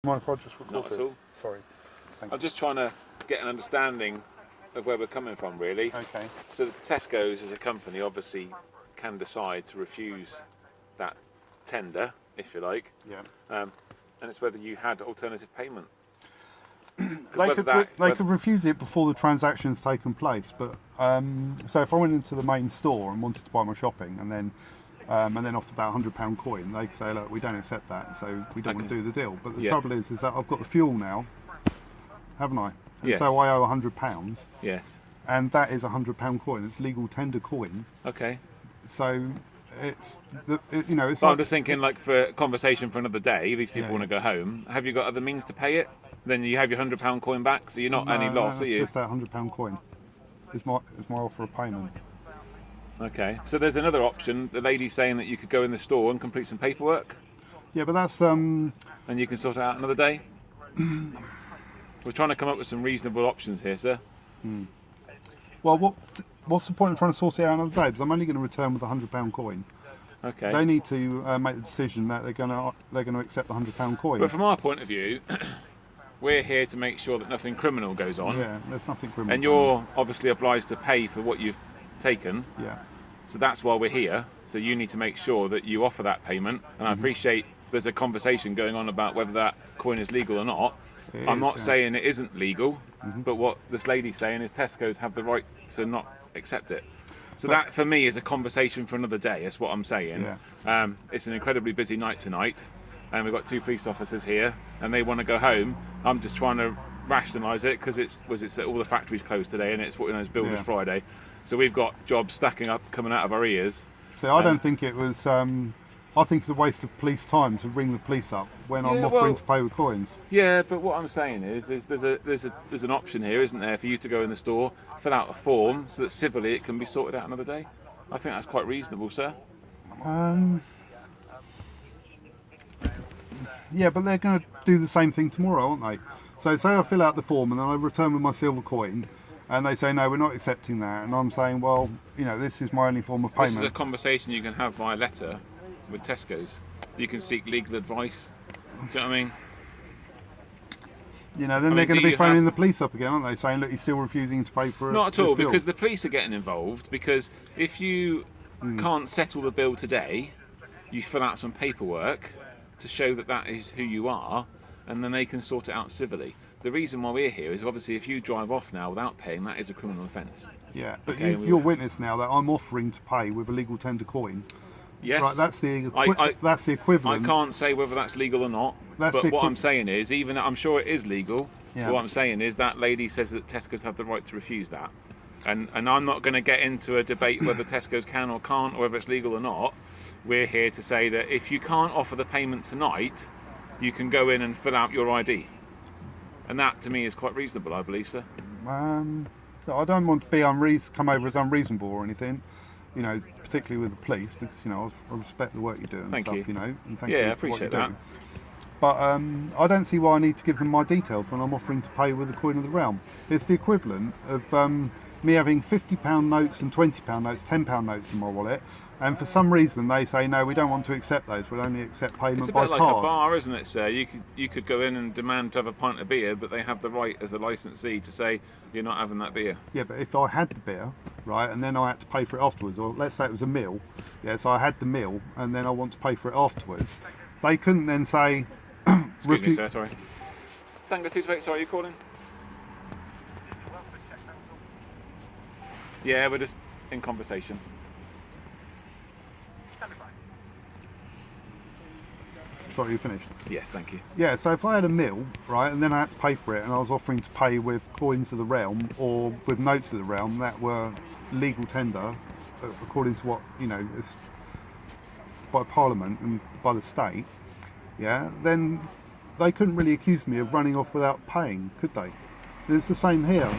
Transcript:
Mind if I just record Not at this? all. Sorry. I'm just trying to get an understanding of where we're coming from, really. Okay. So Tesco's as a company obviously can decide to refuse that tender, if you like. Yeah. And it's whether you had alternative payment. They could refuse it before the transaction's taken place, but so if I went into the main store and wanted to buy my shopping, and then offered that £100 coin, they could say, look, we don't accept that, so we don't want to do the deal. But the trouble is that I've got the fuel now, haven't I? And Yes. so I owe £100. Yes. And that is a £100 coin. It's legal tender coin. Okay. So it's it's. So like, I'm just thinking, like, for a conversation for another day, these people want to go home. Have you got other means to pay it? Then you have your £100 coin back, so you're not any loss, are you? It's just that £100 coin. It's my offer of payment. Okay. So there's another option. The lady's saying that you could go in the store and complete some paperwork. Yeah, but that's And you can sort it out another day. We're trying to come up with some reasonable options here, sir. Well, what's the point of trying to sort it out another day? Because I'm only going to return with a £100 coin. Okay. They need to make the decision that they're going to accept the £100 coin. But from our point of view, we're here to make sure that nothing criminal goes on. Yeah, there's nothing criminal. And you're obviously obliged to pay for what you've taken. Yeah. So that's why we're here. So you need to make sure that you offer that payment. And I appreciate there's a conversation going on about whether that coin is legal or not. I'm not saying it isn't legal, but what this lady's saying is Tesco's have the right to not accept it. So that, for me, is a conversation for another day. That's what I'm saying. Yeah. It's an incredibly busy night tonight, and we've got 2 police officers here, and they want to go home. I'm just trying to rationalise it because it's all the factories closed today, and it's Builders Friday. So we've got jobs stacking up, coming out of our ears. So I don't think it was. I think it's a waste of police time to ring the police up when I'm offering to pay with coins. Yeah, but what I'm saying is there's an option here, isn't there, for you to go in the store, fill out a form, so that civilly it can be sorted out another day. I think that's quite reasonable, sir. Yeah, but they're going to do the same thing tomorrow, aren't they? So say I fill out the form and then I return with my silver coin, and they say no, we're not accepting that, and I'm saying, well, this is my only form of payment. This is a conversation you can have via letter with Tesco's. You can seek legal advice. Do you know what I mean? Then they're going to be phoning the police up again, aren't they? Saying, look, he's still refusing to pay for it. Not at all, because the police are getting involved. Because if you can't settle the bill today, you fill out some paperwork to show that is who you are, and then they can sort it out civilly. The reason why we're here is obviously if you drive off now without paying, that is a criminal offence. Yeah, but you're witness now that I'm offering to pay with a legal tender coin. Yes. Right, that's the equivalent. I can't say whether that's legal or not, but what I'm saying is, I'm sure it is legal. Yeah. What I'm saying is that lady says that Tesco's have the right to refuse that. And I'm not going to get into a debate whether Tesco's can or can't, or whether it's legal or not. We're here to say that if you can't offer the payment tonight, you can go in and fill out your ID. And that, to me, is quite reasonable, I believe, sir. I don't want to be come over as unreasonable or anything, particularly with the police, because I respect the work you do and Thank stuff, you. and thank Yeah, you I for appreciate what you that. do. But I don't see why I need to give them my details when I'm offering to pay with the coin of the realm. It's the equivalent of me having £50 notes and £20 notes, £10 notes in my wallet, and for some reason they say no, we don't want to accept those. We'll only accept payment by card. It's a bit like a bar, isn't it, sir? You could go in and demand to have a pint of beer, but they have the right as a licensee to say you're not having that beer. Yeah, but if I had the beer, right, and then I had to pay for it afterwards, or let's say it was a meal, so I had the meal and then I want to pay for it afterwards, they couldn't then say. Excuse me, sir. Sorry. Tango 228. Sorry, are you calling? Yeah, we're just in conversation. Sorry, you finished? Yes, thank you. Yeah, so if I had a meal, right, and then I had to pay for it, and I was offering to pay with coins of the realm or with notes of the realm that were legal tender, according to what, is by Parliament and by the state, then they couldn't really accuse me of running off without paying, could they? It's the same here.